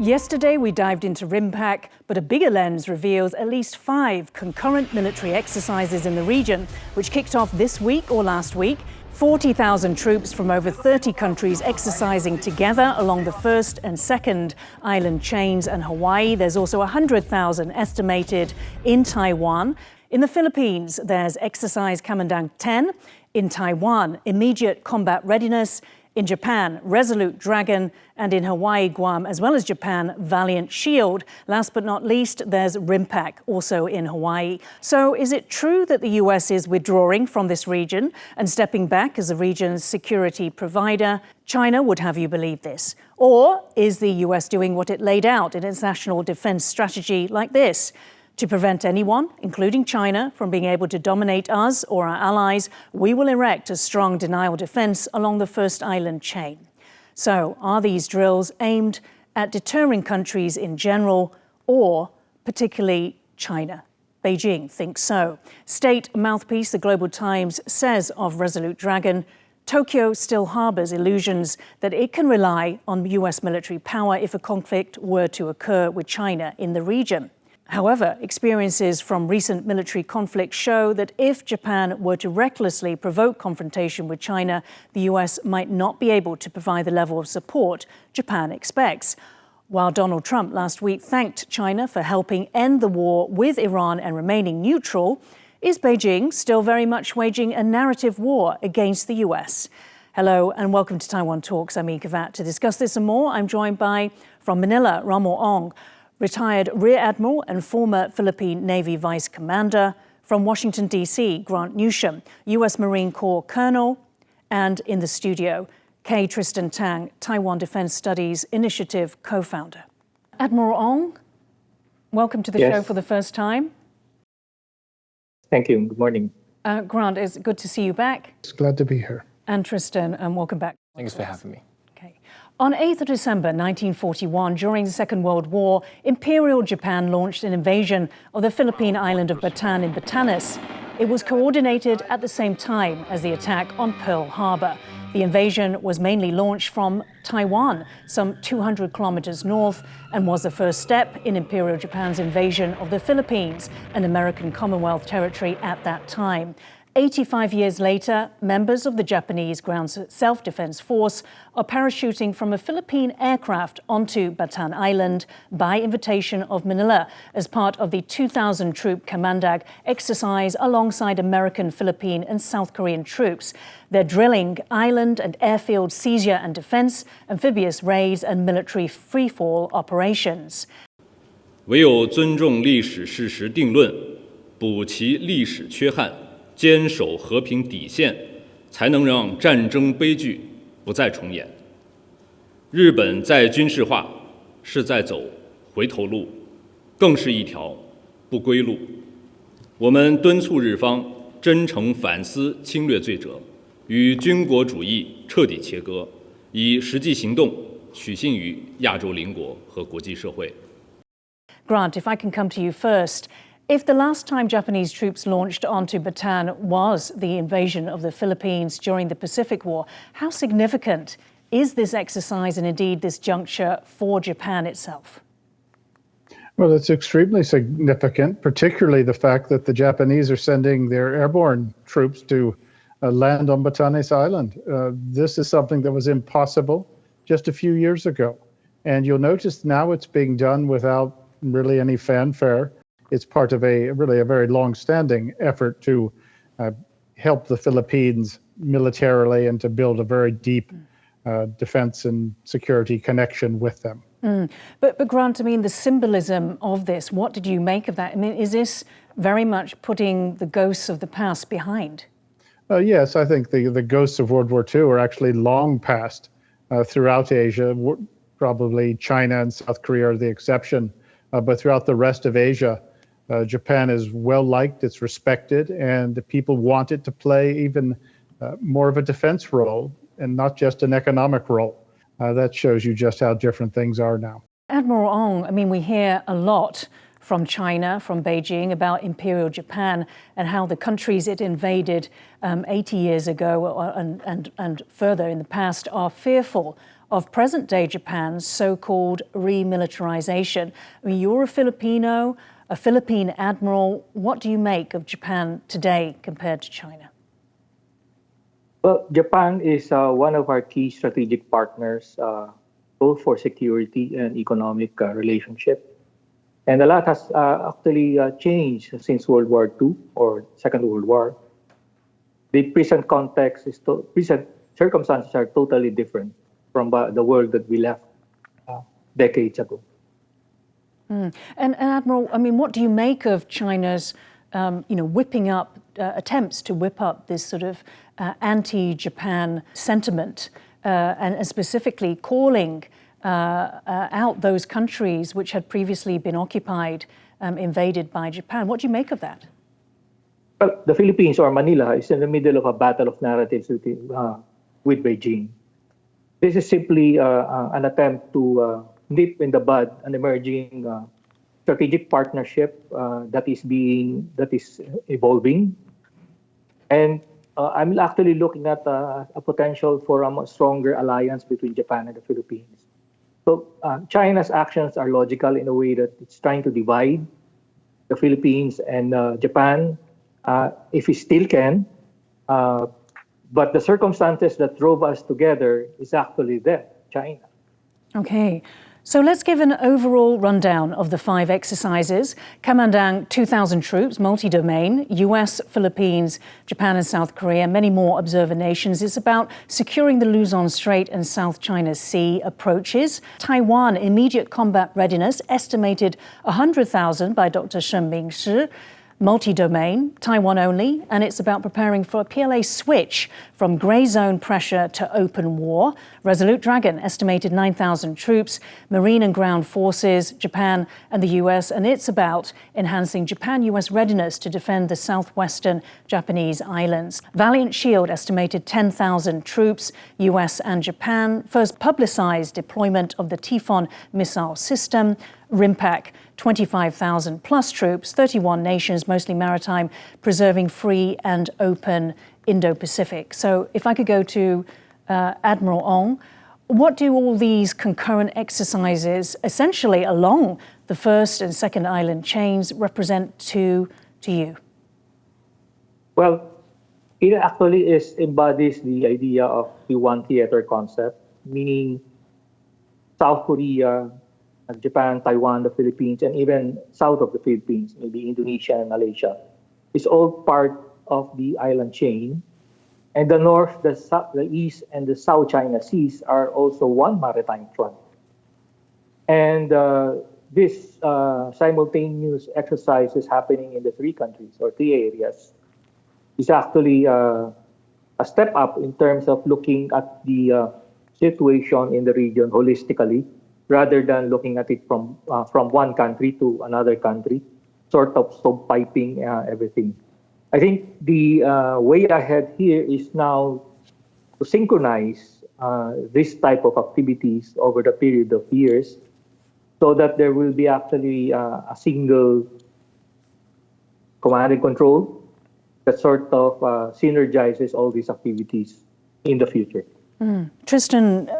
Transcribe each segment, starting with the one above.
Yesterday, we dived into RIMPAC, but a bigger lens reveals at least 5 concurrent military exercises in the region, which kicked off this week or last week. 40,000 troops from over 30 countries exercising together along the first and second island chains and Hawaii. There's also 100,000 estimated in Taiwan. In the Philippines, there's exercise Kamandag 10. In Taiwan, Immediate Combat Readiness. In Japan, Resolute Dragon, and in Hawaii, Guam, as well as Japan, Valiant Shield. Last but not least, there's RIMPAC, also in Hawaii. So is it true that the US is withdrawing from this region and stepping back as the region's security provider? China would have you believe this. Or is the US doing what it laid out in its national defense strategy like this? To prevent anyone, including China, from being able to dominate us or our allies, we will erect a strong denial defense along the first island chain. So, are these drills aimed at deterring countries in general or particularly China? Beijing thinks so. State mouthpiece, the Global Times, says of Resolute Dragon, Tokyo still harbors illusions that it can rely on US military power if a conflict were to occur with China in the region. However, experiences from recent military conflicts show that if Japan were to recklessly provoke confrontation with China, the US might not be able to provide the level of support Japan expects. While Donald Trump last week thanked China for helping end the war with Iran and remaining neutral, is Beijing still very much waging a narrative war against the US? Hello and welcome to Taiwan Talks. I'm Ika Vat. To discuss this and more, I'm joined by, from Manila, Ramo Ong, retired Rear Admiral and former Philippine Navy Vice Commander. From Washington, D.C., Grant Newsham, U.S. Marine Corps Colonel. And in the studio, K. Tristan Tang, Taiwan Defense Studies Initiative co-founder. Admiral Ong, welcome to the show for the first time. Thank you. Good morning. Grant, it's good to see you back. It's glad to be here. And Tristan, welcome back. Thanks for having me. On 8th of December 1941, during the Second World War, Imperial Japan launched an invasion of the Philippine island of Bataan in Batanes. It was coordinated at the same time as the attack on Pearl Harbor. The invasion was mainly launched from Taiwan, some 200 kilometers north, and was the first step in Imperial Japan's invasion of the Philippines, an American Commonwealth territory at that time. 85 years later, members of the Japanese Ground Self-Defense Force are parachuting from a Philippine aircraft onto Bataan Island by invitation of Manila as part of the 2,000-troop Kamandag exercise alongside American, Philippine and South Korean troops. They're drilling island and airfield seizure and defense, amphibious raids and military freefall operations. 唯有尊重历史事实定论，补齐历史缺憾， 坚守和平底线，才能让战争悲剧不再重演。日本在军事化是在走回头路，更是一条不归路。我们敦促日方真诚反思侵略罪责，与军国主义彻底切割，以实际行动取信于亚洲邻国和国际社会。 Grant, if I can come to you first. If the last time Japanese troops launched onto Bataan was the invasion of the Philippines during the Pacific War, how significant is this exercise and indeed this juncture for Japan itself? Well, it's extremely significant, particularly the fact that the Japanese are sending their airborne troops to land on Batanes Island. This is something that was impossible just a few years ago. And you'll notice now it's being done without really any fanfare. It's part of a very long-standing effort to help the Philippines militarily and to build a very deep defense and security connection with them. But Grant, I mean, the symbolism of this, what did you make of that? I mean, is this very much putting the ghosts of the past behind? Yes, I think the ghosts of World War II are actually long past throughout Asia. Probably China and South Korea are the exception, but throughout the rest of Asia, Japan is well liked, it's respected, and the people want it to play even more of a defense role and not just an economic role. That shows you just how different things are now. Admiral Ong, I mean, we hear a lot from China, from Beijing, about Imperial Japan and how the countries it invaded 80 years ago and further in the past are fearful of present-day Japan's so-called remilitarization. I mean, you're a Filipino, a Philippine admiral. What do you make of Japan today compared to China? Well, Japan is one of our key strategic partners, both for security and economic relationship. And a lot has actually changed since World War II or Second World War. The present context present circumstances are totally different from the world that we left decades ago. And Admiral, I mean, what do you make of China's, whipping up attempts to whip up this sort of anti-Japan sentiment, and specifically calling out those countries which had previously been occupied, invaded by Japan? What do you make of that? Well, the Philippines or Manila is in the middle of a battle of narratives with Beijing. This is simply an attempt to nip in the bud an emerging strategic partnership that is evolving, and I'm actually looking at a potential for a much stronger alliance between Japan and the Philippines. So China's actions are logical in a way that it's trying to divide the Philippines and Japan, if it still can. But the circumstances that drove us together is actually them, China. Okay. So let's give an overall rundown of the 5 exercises. Kamandag, 2,000 troops, multi-domain, US, Philippines, Japan and South Korea, many more observer nations. It's about securing the Luzon Strait and South China Sea approaches. Taiwan, immediate combat readiness, estimated 100,000 by Dr. Shen Mingshi. Multi-domain, Taiwan only, and it's about preparing for a PLA switch from grey zone pressure to open war. Resolute Dragon, estimated 9,000 troops, marine and ground forces, Japan and the US, and it's about enhancing Japan-US readiness to defend the southwestern Japanese islands. Valiant Shield, estimated 10,000 troops, US and Japan. First publicized deployment of the Typhoon missile system. RIMPAC, 25,000 plus troops, 31 nations, mostly maritime, preserving free and open Indo-Pacific. So if I could go to Admiral Ong, what do all these concurrent exercises, essentially along the first and second island chains, represent to you? Well, it actually embodies the idea of the one theater concept, meaning South Korea, Japan, Taiwan, the Philippines, and even south of the Philippines, maybe Indonesia and Malaysia, is all part of the island chain. And the north, the east, and the South China Seas are also one maritime front. And this simultaneous exercise is happening in the 3 countries or 3 areas. It's actually a step up in terms of looking at the situation in the region holistically, rather than looking at it from one country to another country, sort of piping everything. I think the way ahead here is now to synchronize this type of activities over the period of years, so that there will be actually a single command and control that sort of synergizes all these activities in the future. Tristan,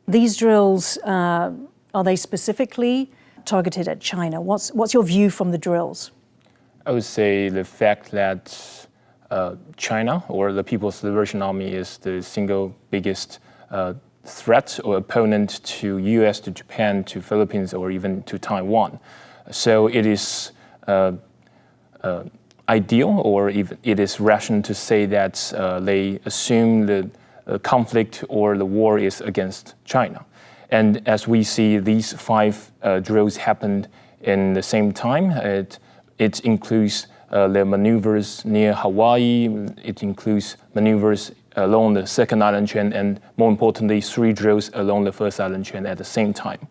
these drills, are they specifically targeted at China? What's your view from the drills? I would say the fact that China, or the People's Liberation Army, is the single biggest threat or opponent to US, to Japan, to Philippines, or even to Taiwan. So it is ideal, or even it is rational to say that they assume the conflict or the war is against China. And as we see, these 5 drills happened in the same time. It includes the maneuvers near Hawaii, it includes maneuvers along the second island chain, and more importantly, 3 drills along the first island chain at the same time.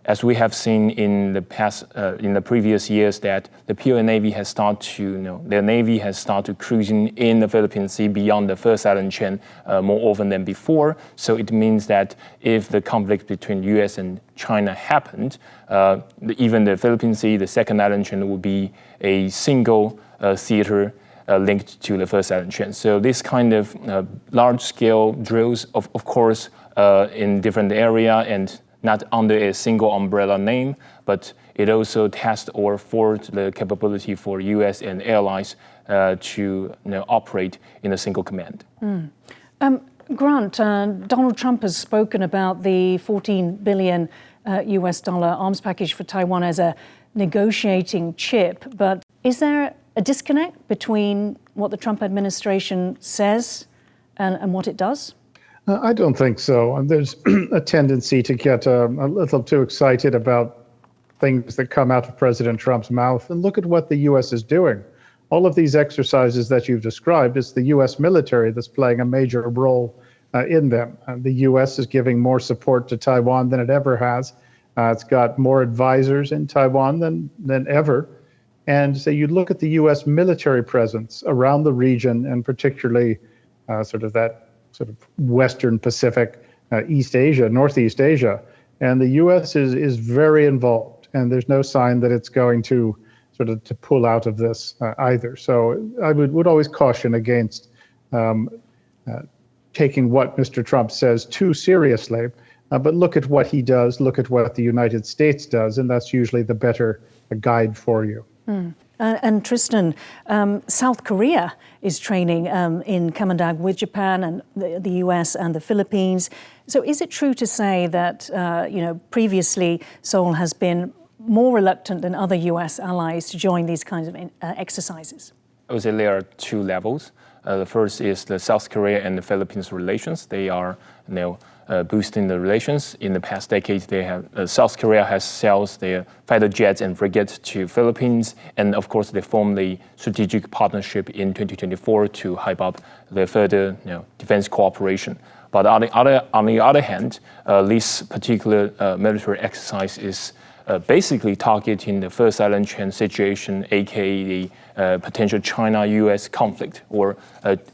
As we have seen in the past, in the previous years, that the PLA Navy has started to, their Navy has started cruising in the Philippine Sea beyond the first island chain more often than before. So it means that if the conflict between US and China happened, even the Philippine Sea, the second island chain, would be a single theater linked to the first island chain. So this kind of large-scale drills, of course, in different area and not under a single umbrella name, but it also tests or forged the capability for U.S. and allies to operate in a single command. Grant, Donald Trump has spoken about the $14 billion US dollar arms package for Taiwan as a negotiating chip, but is there a disconnect between what the Trump administration says and what it does? I don't think so. There's a tendency to get a little too excited about things that come out of President Trump's mouth. And look at what the U.S. is doing. All of these exercises that you've described, it's the U.S. military that's playing a major role in them. The U.S. is giving more support to Taiwan than it ever has. It's got more advisors in Taiwan than ever. And so you look at the U.S. military presence around the region, and particularly sort of Western Pacific, East Asia, Northeast Asia. And the U.S. is very involved, and there's no sign that it's going to to pull out of this either. So I would always caution against taking what Mr. Trump says too seriously, but look at what he does, look at what the United States does, and that's usually the better guide for you. And Tristan, South Korea is training in Kamandag with Japan and the US and the Philippines. So is it true to say that, previously Seoul has been more reluctant than other US allies to join these kinds of exercises? I would say there are two levels. The first is the South Korea and the Philippines relations. They are boosting the relations. In the past decades, South Korea has sold their fighter jets and frigates to Philippines, and of course they formed the strategic partnership in 2024 to hype up the further defense cooperation. But on the other hand, this particular military exercise is basically targeting the first island chain situation, aka the potential China-US conflict, or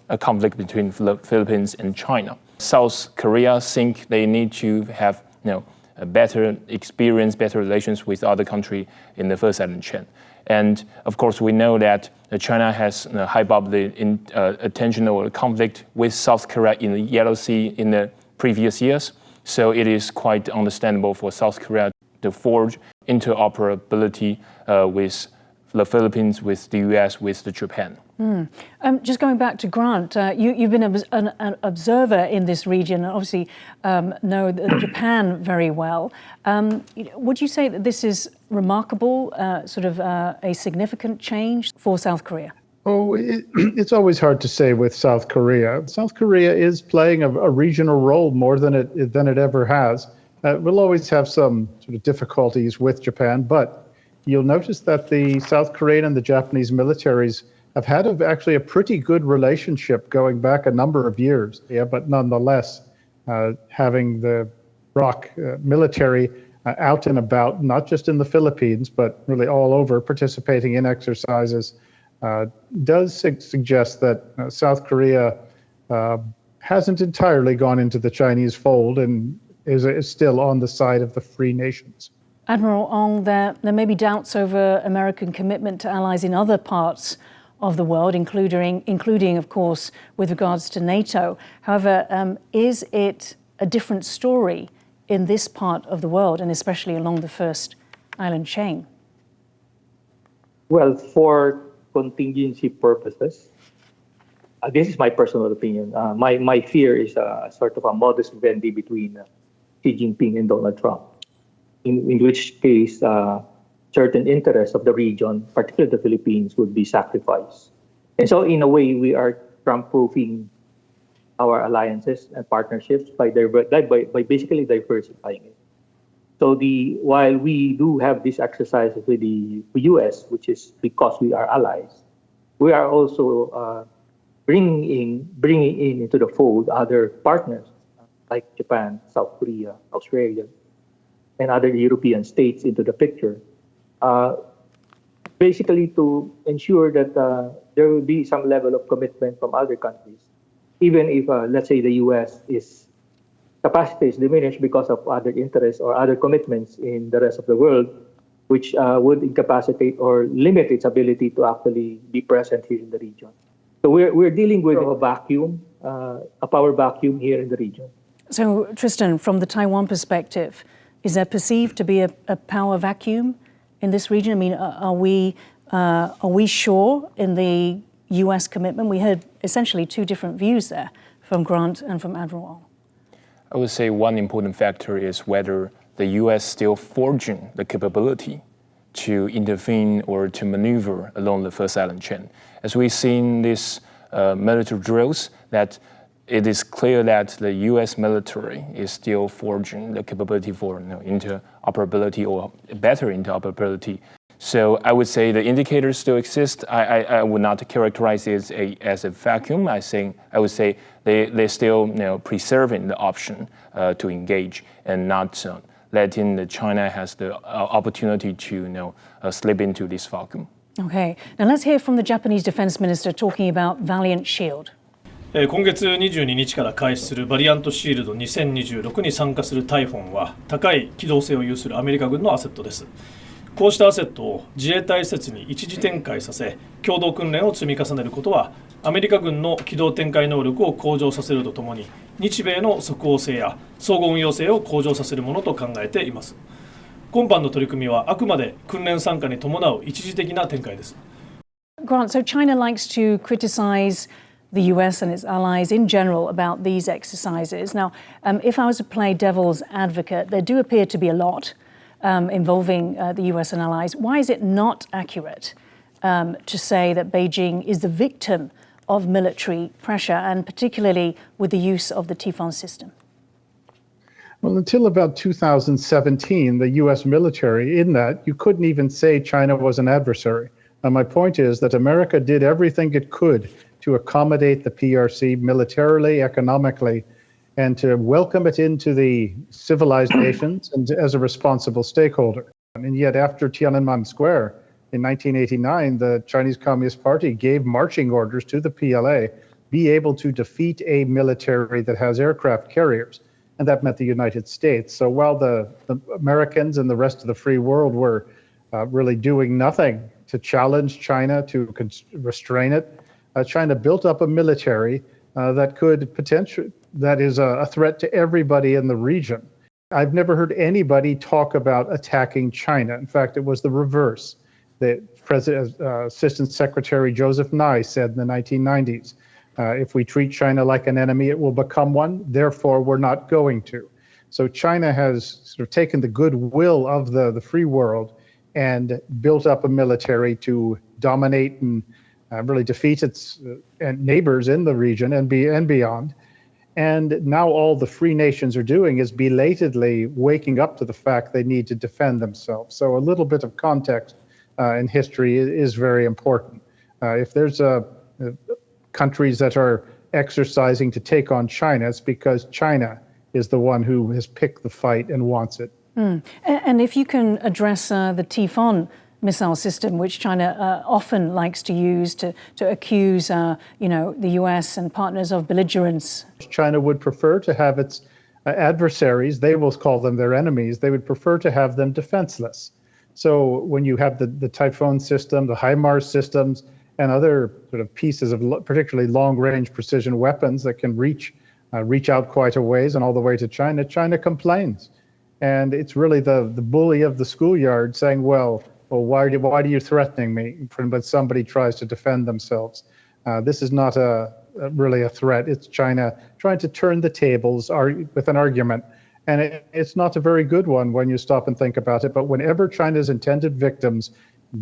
a conflict between Philippines and China. South Korea think they need to have a better experience, better relations with other countries in the first island chain. And of course, we know that China has hyped up the attention or conflict with South Korea in the Yellow Sea in the previous years. So it is quite understandable for South Korea to forge interoperability with the Philippines, with the US, with the Japan. Just going back to Grant, you've been an observer in this region, and obviously know Japan very well. Would you say that this is remarkable, a significant change for South Korea? Oh, it's always hard to say with South Korea. South Korea is playing a regional role more than it ever has. We'll always have some difficulties with Japan, but you'll notice that the South Korean and the Japanese militaries have had actually a pretty good relationship going back a number of years. Yeah, but nonetheless, having the ROC military out and about, not just in the Philippines, but really all over, participating in exercises, does suggest that South Korea hasn't entirely gone into the Chinese fold and is still on the side of the free nations. Admiral Ong, there may be doubts over American commitment to allies in other parts of the world, including, of course, with regards to NATO. However, is it a different story in this part of the world, and especially along the first island chain? Well, for contingency purposes, this is my personal opinion. My fear is a sort of a modus vivendi between Xi Jinping and Donald Trump, in which case certain interests of the region, particularly the Philippines, would be sacrificed. And so in a way, we are Trump-proofing our alliances and partnerships by basically diversifying it. So while we do have these exercises with the US, which is because we are allies, we are also bringing in into the fold other partners like Japan, South Korea, Australia, and other European states into the picture, basically to ensure that there will be some level of commitment from other countries, even if, let's say, the U.S. capacity is diminished because of other interests or other commitments in the rest of the world, which would incapacitate or limit its ability to actually be present here in the region. So we're dealing with a vacuum, a power vacuum here in the region. So, Tristan, from the Taiwan perspective, is there perceived to be a power vacuum in this region? I mean, are we sure in the US commitment? We heard essentially two different views there from Grant and from Admiral Wong. I would say one important factor is whether the US still forging the capability to intervene or to maneuver along the first island chain. As we've seen these military drills, that it is clear that the US military is still forging the capability for interoperability or better interoperability. So I would say the indicators still exist. I would not characterize it as a vacuum. I would say they're still preserving the option to engage and not letting China has the opportunity to slip into this vacuum. Okay, now let's hear from the Japanese Defense Minister talking about Valiant Shield. 今月22日から開始するバリアントシールド2026に参加するタイフォンは高い機動性を有するアメリカ軍のアセットです。こうしたアセットを自衛隊施設に一時展開させ共同訓練を積み重ねることはアメリカ軍の機動展開能力を向上させるとともに日米の即応性や相互運用性を向上させるものと考えています。今般の取り組みはあくまで訓練参加に伴う一時的な展開です。 Grant, so China likes to criticize the US and its allies in general about these exercises. Now, if I was to play devil's advocate, there do appear to be a lot involving the US and allies. Why is it not accurate to say that Beijing is the victim of military pressure, and particularly with the use of the Typhoon system? Well, until about 2017, the US military, in that, you couldn't even say China was an adversary. And my point is that America did everything it could to accommodate the PRC militarily, economically, and to welcome it into the civilized nations and as a responsible stakeholder. And yet after Tiananmen Square in 1989, the Chinese Communist Party gave marching orders to the PLA, be able to defeat a military that has aircraft carriers. And that meant the United States. So while the Americans and the rest of the free world were really doing nothing to challenge China, to restrain it, China built up a military that could potentially, that is a threat to everybody in the region. I've never heard anybody talk about attacking China. In fact, it was the reverse. The Assistant Secretary Joseph Nye said in the 1990s, if we treat China like an enemy, it will become one. Therefore, we're not going to. So China has sort of taken the goodwill of the free world and built up a military to dominate and really defeat its neighbors in the region and beyond. And now all the free nations are doing is belatedly waking up to the fact they need to defend themselves. So a little bit of context in history is very important. If there's countries that are exercising to take on China, it's because China is the one who has picked the fight and wants it. And if you can address the Typhoon missile system, which China often likes to use to accuse, the US and partners of belligerence. China would prefer to have its adversaries, they will call them their enemies, they would prefer to have them defenseless. So when you have the Typhoon system, the HIMARS systems, and other sort of pieces of particularly long-range precision weapons that can reach out quite a ways and all the way to China, China complains. And it's really the bully of the schoolyard saying, well, why are you threatening me when somebody tries to defend themselves? This is not really a threat. It's China trying to turn the tables with an argument. And it's not a very good one when you stop and think about it. But whenever China's intended victims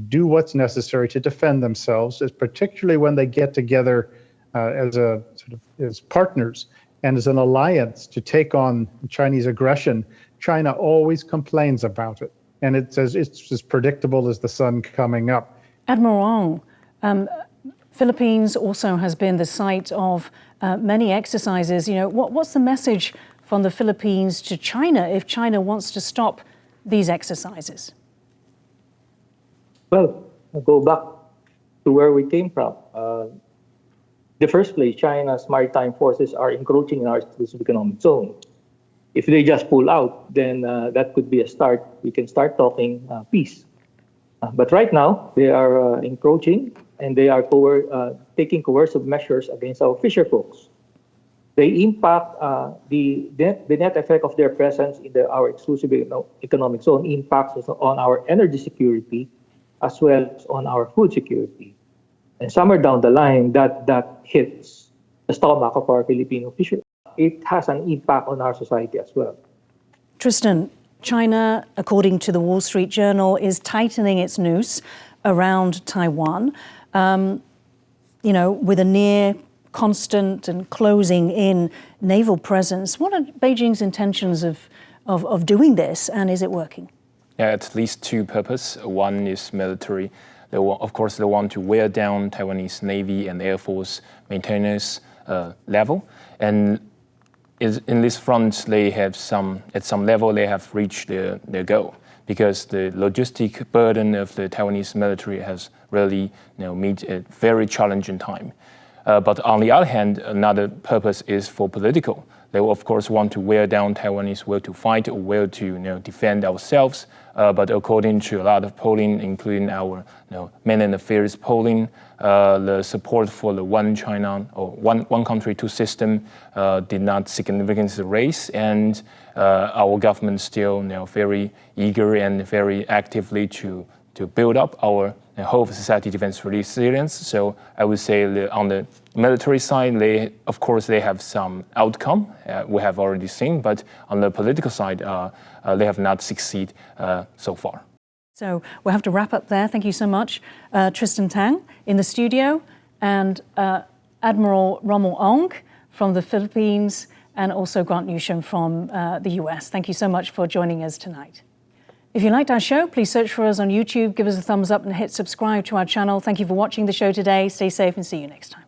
do what's necessary to defend themselves, particularly when they get together as partners and as an alliance to take on Chinese aggression, China always complains about it. And it's as predictable as the sun coming up. Admiral Wong, Philippines also has been the site of many exercises. What's the message from the Philippines to China if China wants to stop these exercises? Well, I'll go back to where we came from. The first place, China's maritime forces are encroaching in our exclusive economic zone. If they just pull out, then that could be a start. We can start talking peace. But right now, they are encroaching and they are taking coercive measures against our fisher folks. they impact the net effect of their presence in our exclusive economic zone impacts on our energy security as well as on our food security. And somewhere down the line, that hits the stomach of our Filipino fishermen. It has an impact on our society as well. Tristan, China, according to the Wall Street Journal, is tightening its noose around Taiwan, with a near constant and closing in naval presence. What are Beijing's intentions of doing this, and is it working? Yeah, at least two purposes. One is military. Of course, they want to wear down Taiwanese Navy and Air Force maintenance level. And in this front, they have at some level, they have reached their goal, because the logistic burden of the Taiwanese military has really meet a very challenging time. But on the other hand, another purpose is for political. They will, of course, want to wear down Taiwanese will to fight or will to defend ourselves. But according to a lot of polling, including our mainland affairs polling, the support for the one China or one country, two system did not significantly raise, and our government still very eager and very actively to build up our whole society defense resilience. So I would say on the military side, they have some outcome we have already seen, but on the political side, they have not succeeded so far. So we'll have to wrap up there. Thank you so much, Tristan Tang in the studio, and Admiral Rommel Ong from the Philippines, and also Grant Newsham from the US. Thank you so much for joining us tonight. If you liked our show, please search for us on YouTube, give us a thumbs up and hit subscribe to our channel. Thank you for watching the show today. Stay safe and see you next time.